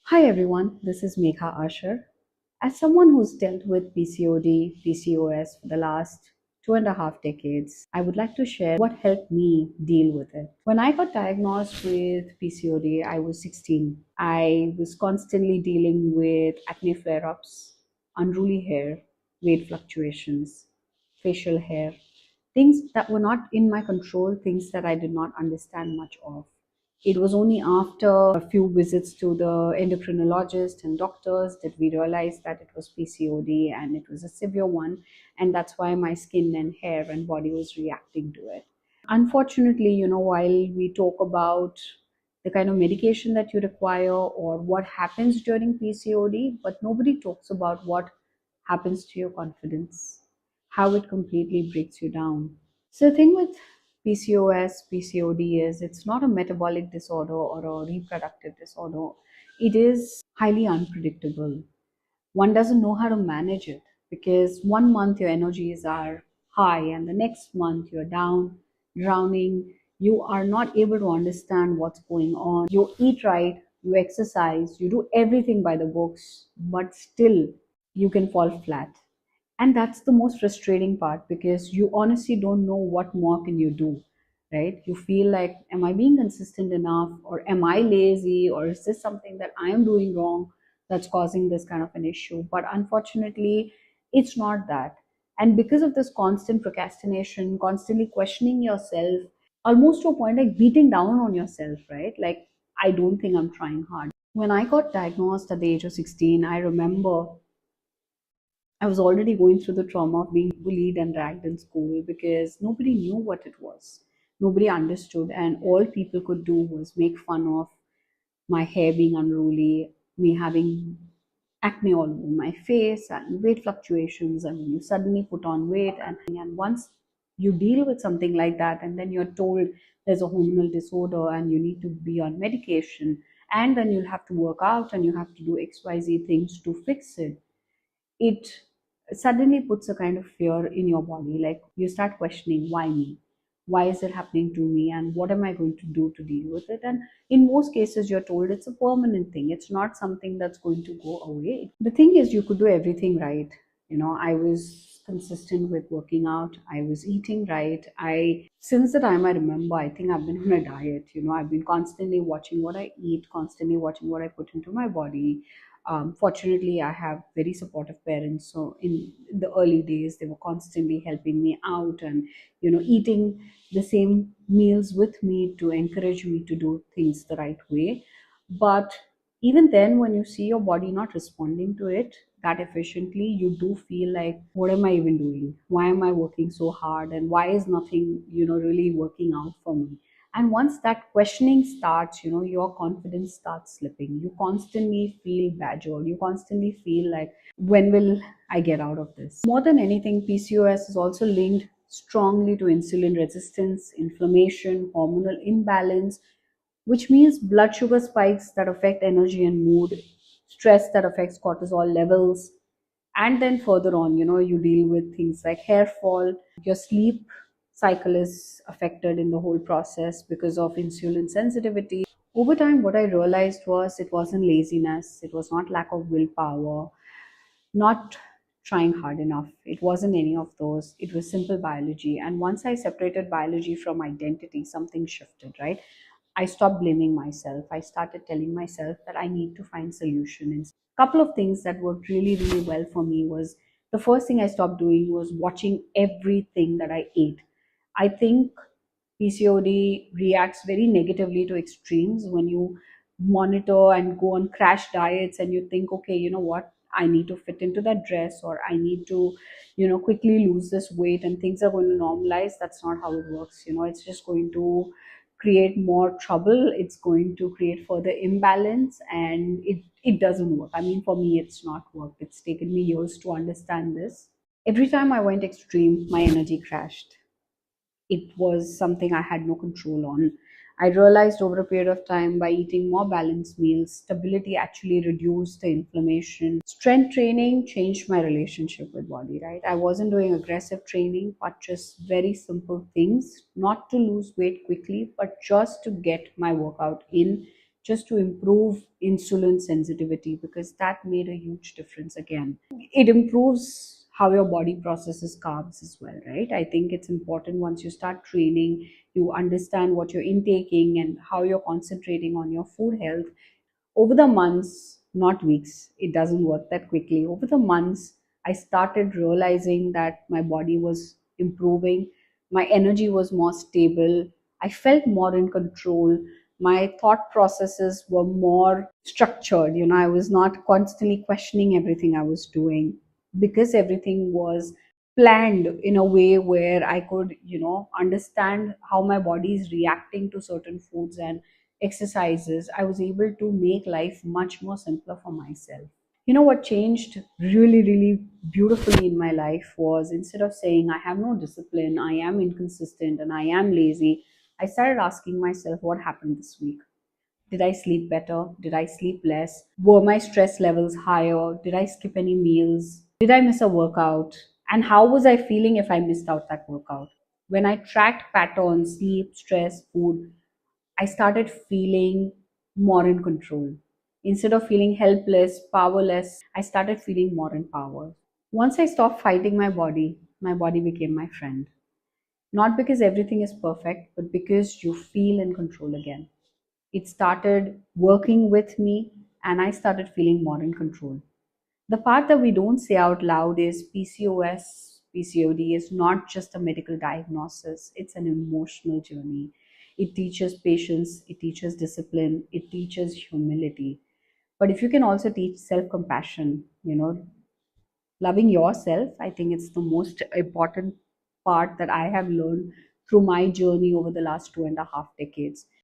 Hi everyone, this is Megha Asher. As someone who's dealt with PCOD, PCOS for the last 2.5 decades, I would like to share what helped me deal with it. When I got diagnosed with PCOD, I was 16. I was constantly dealing with acne flare ups, unruly hair, weight fluctuations, facial hair, things that were not in my control, things that I did not understand much of. It was only after a few visits to the endocrinologist and doctors that we realized that it was PCOD and it was a severe one, and that's why my skin and hair and body was reacting to it. Unfortunately, while we talk about the kind of medication that you require or what happens during PCOD, but nobody talks about what happens to your confidence, how it completely breaks you down. So the thing with PCOS, PCOD is it's not a metabolic disorder or a reproductive disorder. It is highly unpredictable. One doesn't know how to manage it because one month your energies are high and the next month you're down, drowning. You are not able to understand what's going on. You eat right, you exercise, you do everything by the books, but still you can fall flat. And that's the most frustrating part because you honestly don't know what more can you do, right? You feel like, am I being consistent enough, or am I lazy, or is this something that I am doing wrong that's causing this kind of an issue? But unfortunately, it's not that. And because of this constant procrastination, constantly questioning yourself, almost to a point like beating down on yourself, right? Like, I don't think I'm trying hard. When I got diagnosed at the age of 16, I remember I was already going through the trauma of being bullied and dragged in school because nobody knew what it was. Nobody understood, and all people could do was make fun of my hair being unruly, me having acne all over my face, and weight fluctuations. And when you suddenly put on weight, and once you deal with something like that, and then you're told there's a hormonal disorder and you need to be on medication, and then you'll have to work out and you have to do XYZ things to fix it, it suddenly puts a kind of fear in your body. Like you start questioning, why me? Why is it happening to me? And what am I going to do to deal with it? And in most cases, you're told it's a permanent thing. It's not something that's going to go away. The thing is, you could do everything right. I was consistent with working out. I was eating right. Since the time I remember, I think I've been on a diet. I've been constantly watching what I eat, constantly watching what I put into my body. Fortunately, I have very supportive parents, so in the early days they were constantly helping me out and eating the same meals with me to encourage me to do things the right way. But even then, when you see your body not responding to it that efficiently, you do feel like, what am I even doing? Why am I working so hard, and why is nothing really working out for me? And once that questioning starts, your confidence starts slipping. You constantly feel badgered. You constantly feel like, when will I get out of this? More than anything, PCOS is also linked strongly to insulin resistance, inflammation, hormonal imbalance, which means blood sugar spikes that affect energy and mood, stress that affects cortisol levels. And then further on, you deal with things like hair fall, your sleep cycle is affected in the whole process because of insulin sensitivity. Over time, what I realized was it wasn't laziness, it was not lack of willpower, not trying hard enough. It wasn't any of those. It was simple biology. And once I separated biology from identity, something shifted, right? I stopped blaming myself. I started telling myself that I need to find solution. And a couple of things that worked really, really well for me was, the first thing I stopped doing was watching everything that I ate. I think PCOD reacts very negatively to extremes when you monitor and go on crash diets and you think, okay, you know what? I need to fit into that dress, or I need to, quickly lose this weight and things are going to normalize. That's not how it works. It's just going to create more trouble. It's going to create further imbalance, and it doesn't work. I mean, for me, it's not worked. It's taken me years to understand this. Every time I went extreme, my energy crashed. It was something I had no control on. I realized over a period of time, by eating more balanced meals, stability actually reduced the inflammation. Strength training changed my relationship with body, right? I wasn't doing aggressive training, but just very simple things, not to lose weight quickly, but just to get my workout in, just to improve insulin sensitivity, because that made a huge difference again. It improves how your body processes carbs as well, right? I think it's important once you start training, you understand what you're intaking and how you're concentrating on your food health. Over the months, not weeks, it doesn't work that quickly. Over the months, I started realizing that my body was improving, my energy was more stable, I felt more in control, my thought processes were more structured. I was not constantly questioning everything I was doing, because everything was planned in a way where I could, understand how my body is reacting to certain foods and exercises. I was able to make life much more simpler for myself. What changed really, really beautifully in my life was, instead of saying I have no discipline, I am inconsistent, and I am lazy, I started asking myself, what happened this week? Did I sleep better? Did I sleep less? Were my stress levels higher? Did I skip any meals? Did I miss a workout? And how was I feeling if I missed out that workout? When I tracked patterns, sleep, stress, food, I started feeling more in control. Instead of feeling helpless, powerless, I started feeling more in power. Once I stopped fighting my body became my friend. Not because everything is perfect, but because you feel in control again. It started working with me, and I started feeling more in control. The part that we don't say out loud is PCOS, PCOD is not just a medical diagnosis, it's an emotional journey. It teaches patience, it teaches discipline, it teaches humility. But if you can also teach self compassion, loving yourself, I think it's the most important part that I have learned through my journey over the last 2.5 decades.